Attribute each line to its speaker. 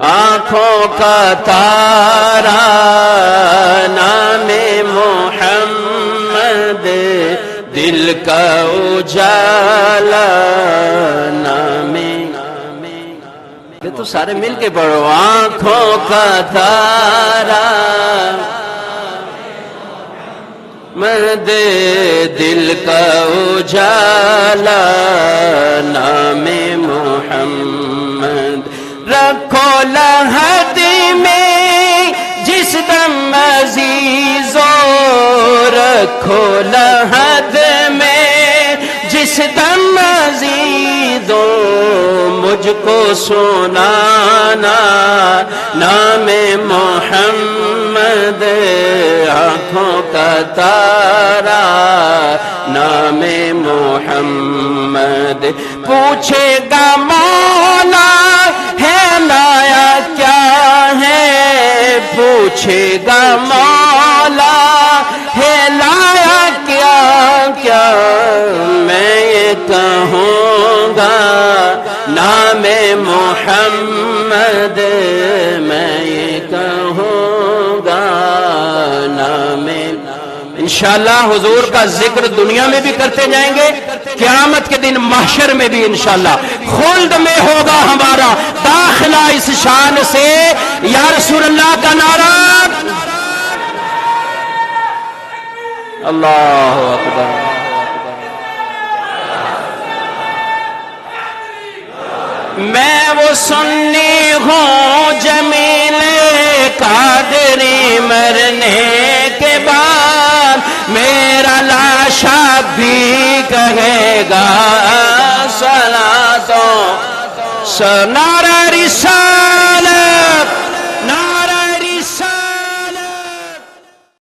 Speaker 1: آنکھوں کا تارا نام محمد، دل کا اجالا نام، یہ تو سارے مل کے پڑھو، آنکھوں کا تارا مد دل کا اجالا نام محمد، رکھو لحد میں جس دم عزیزو، رکھو لحد میں جس دم عزیزو، مجھ کو سنانا نام محمد، آنکھوں کا تارا نام محمد، پوچھے گا مولا ہے لایا کیا ہے، پوچھے گا مولا ہے لایا کیا کیا، میں یہ کہوں گا نام محمد، میں یہ کہوں گا نام، انشاءاللہ حضور کا ذکر دنیا میں بھی کرتے جائیں گے، قیامت کے دن محشر میں بھی انشاءاللہ، خلد میں ہوگا ہمارا داخلہ اس شان سے، یا رسول اللہ کا نعرہ، اللہ اکبر۔ میں وہ سنی ہوں جمیل قادری، مرنے کے بعد میرا لاشا بھی کہے گا صلاتوں، سنا